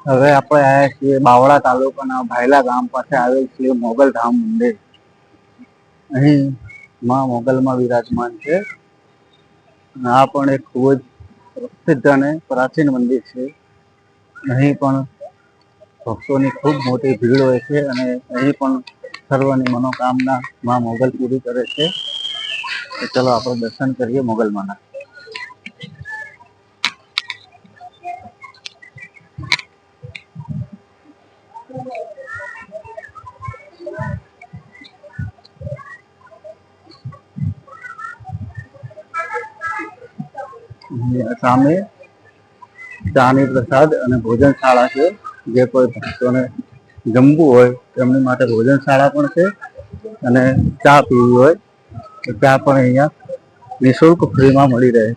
હવે આપણે આવ્યા છીએ બાવળા તાલુકાના ભાયલા ગામ પાસે આવેલ છે મોગલ ધામ મંદિર. અહીં માં મોગલમાં વિરાજમાન છે. આ પણ એક ખૂબ જ પ્રસિદ્ધ અને પ્રાચીન મંદિર છે. અહીં પણ ભક્તોની ખૂબ મોટી ભીડ હોય છે અને અહીં પણ સર્વની મનોકામના માં મોગલ પૂરી કરે છે. તો ચલો આપણે દર્શન કરીએ મોગલમાના. સામે ચાની પ્રસાદ અને ભોજનશાળા છે. જે કોઈ ભક્તોને જમવું હોય તેમની માટે ભોજનશાળા પણ છે અને ચા પીવી હોય તો ચા પણ અહીંયા નિઃશુલ્ક ફ્રીમાં મળી રહે.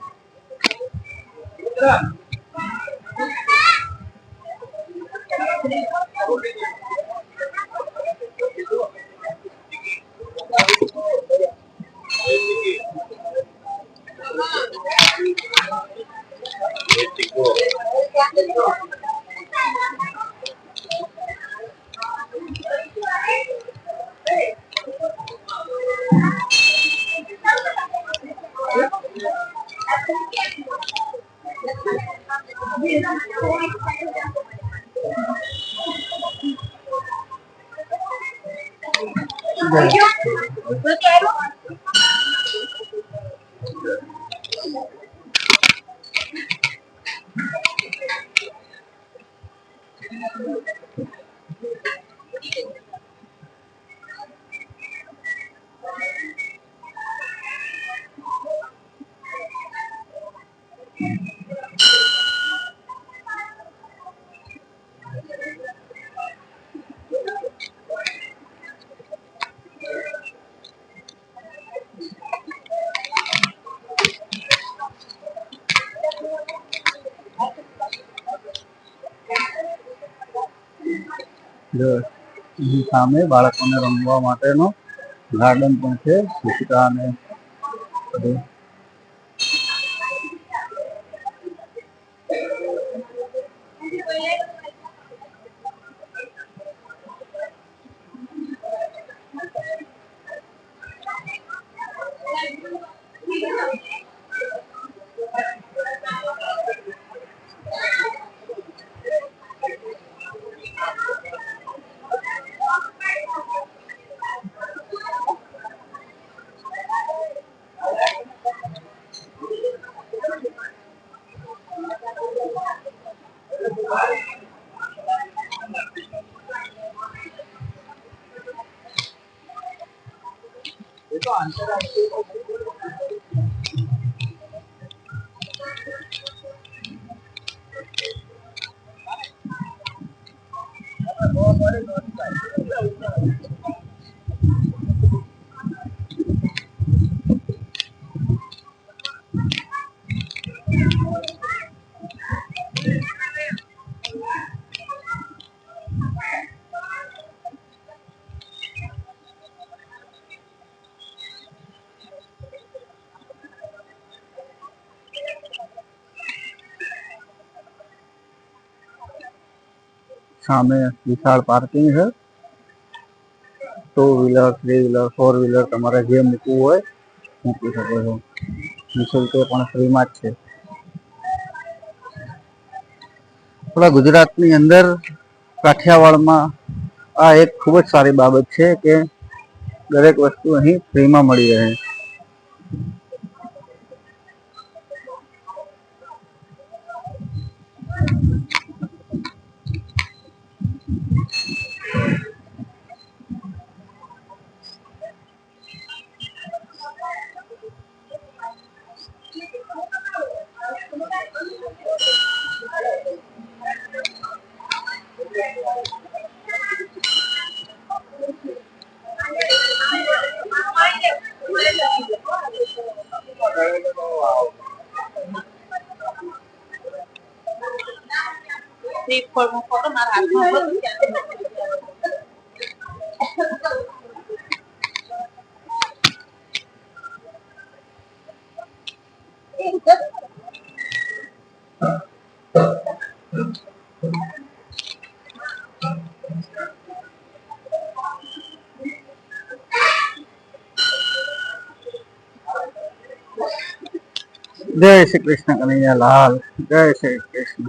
સામે બાળકોને રમવા માટેનો ગાર્ડન પણ છે. હિંચકા અને બધું સામે વિશાળ પાર્કિંગ છે. 2 વ્હીલર 3 વ્હીલર 4 વ્હીલર તમારે જે મૂકવું હોય મૂકી શકો છો. નિઃશુલ્ક પણ ફ્રીમાં જ છે. આપણા ગુજરાતની અંદર કાઠિયાવાડમાં આ એક ખૂબ જ સારી બાબત છે કે દરેક વસ્તુ અહીં ફ્રીમાં મળી રહે. જય શ્રી કૃષ્ણ કનૈયા લાલ, જય શ્રી કૃષ્ણ.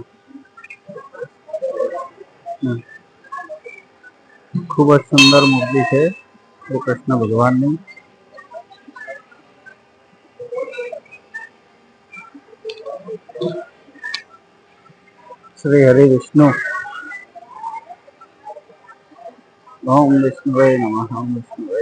ખૂબ જ સુંદર મૂર્તિ છે શ્રી કૃષ્ણ ભગવાનની. શ્રી હરિ વિષ્ણુ. ઓમ વિષ્ણુવે નમઃ. ઓમ વિષ્ણુવે